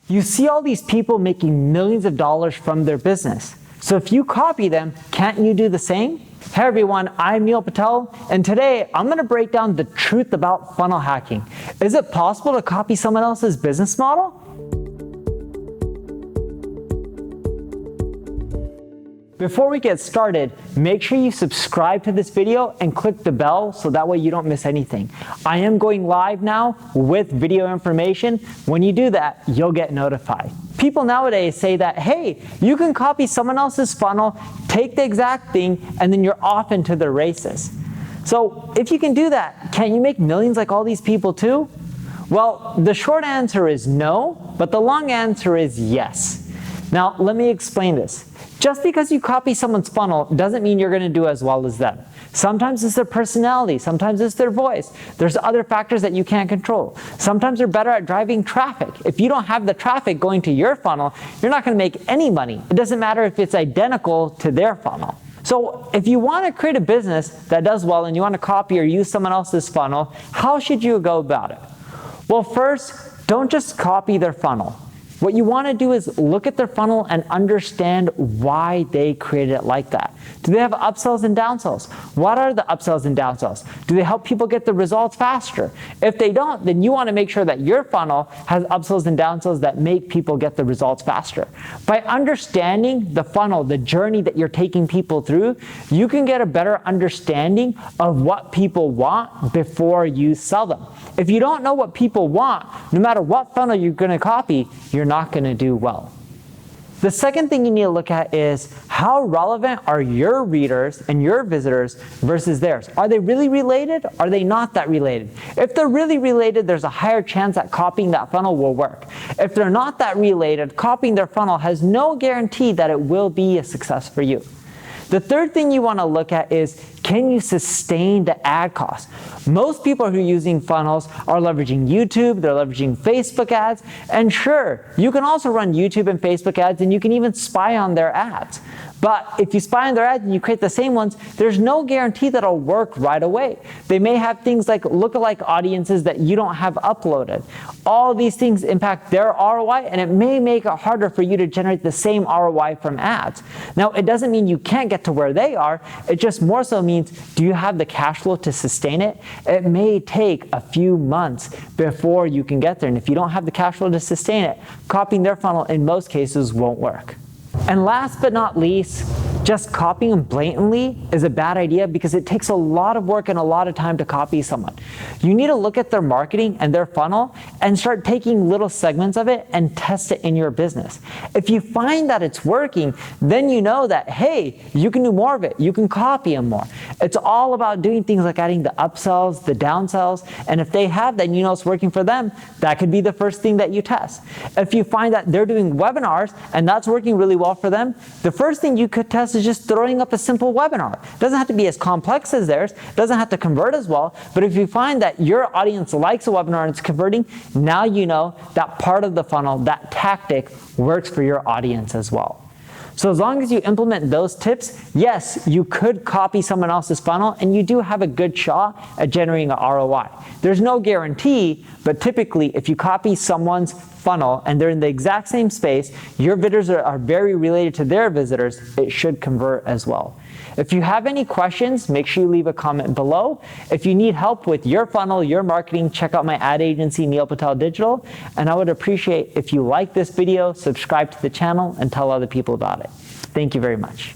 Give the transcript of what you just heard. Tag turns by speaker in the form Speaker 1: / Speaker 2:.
Speaker 1: You see all these people making millions of dollars from their business. So if you copy them, can't you do the same? Hey everyone, I'm Neil Patel, and today I'm going to break down the truth about funnel hacking. Is it possible to copy someone else's business model? Before we get started, make sure you subscribe to this video and click the bell so that way you don't miss anything. I am going live now with video information. When you do that, you'll get notified. People nowadays say that, hey, you can copy someone else's funnel, take the exact thing, and then you're off into the races. So if you can do that, can't you make millions like all these people too? Well, the short answer is no, but the long answer is yes. Now, let me explain this. Just because you copy someone's funnel doesn't mean you're going to do as well as them. Sometimes it's their personality, sometimes it's their voice. There's other factors that you can't control. Sometimes they're better at driving traffic. If you don't have the traffic going to your funnel, you're not going to make any money. It doesn't matter if it's identical to their funnel. So if you want to create a business that does well and you want to copy or use someone else's funnel, how should you go about it? Well, first, don't just copy their funnel. What you want to do is look at their funnel and understand why they created it like that. Do they have upsells and downsells? What are the upsells and downsells? Do they help people get the results faster? If they don't, then you want to make sure that your funnel has upsells and downsells that make people get the results faster. By understanding the funnel, the journey that you're taking people through, you can get a better understanding of what people want before you sell them. If you don't know what people want, no matter what funnel you're going to copy, you're not going to do well. The second thing you need to look at is how relevant are your readers and your visitors versus theirs? Are they really related? Are they not that related? If they're really related, there's a higher chance that copying that funnel will work. If they're not that related, copying their funnel has no guarantee that it will be a success for you. The third thing you want to look at is, can you sustain the ad cost? Most people who are using funnels are leveraging YouTube, they're leveraging Facebook ads, and sure, you can also run YouTube and Facebook ads, and you can even spy on their ads. But if you spy on their ads and you create the same ones, there's no guarantee that it'll work right away. They may have things like lookalike audiences that you don't have uploaded. All these things impact their ROI, and it may make it harder for you to generate the same ROI from ads. Now, it doesn't mean you can't get to where they are. It just more so means, do you have the cash flow to sustain it? It may take a few months before you can get there. And if you don't have the cash flow to sustain it, copying their funnel in most cases won't work. And last but not least, just copying them blatantly is a bad idea because it takes a lot of work and a lot of time to copy someone. You need to look at their marketing and their funnel and start taking little segments of it and test it in your business. If you find that it's working, then you know that, hey, you can do more of it. You can copy them more. It's all about doing things like adding the upsells, the downsells, and if they have, then you know it's working for them. That could be the first thing that you test. If you find that they're doing webinars and that's working really well for them, the first thing you could test is just throwing up a simple webinar. It doesn't have to be as complex as theirs, it doesn't have to convert as well, but if you find that your audience likes a webinar and it's converting, now you know that part of the funnel, that tactic works for your audience as well. So as long as you implement those tips, yes, you could copy someone else's funnel and you do have a good shot at generating an ROI. There's no guarantee, but typically if you copy someone's funnel and they're in the exact same space, your visitors are very related to their visitors, it should convert as well. If you have any questions, make sure you leave a comment below. If you need help with your funnel, your marketing, check out my ad agency, Neil Patel Digital. And I would appreciate if you like this video, subscribe to the channel, and tell other people about it. Thank you very much.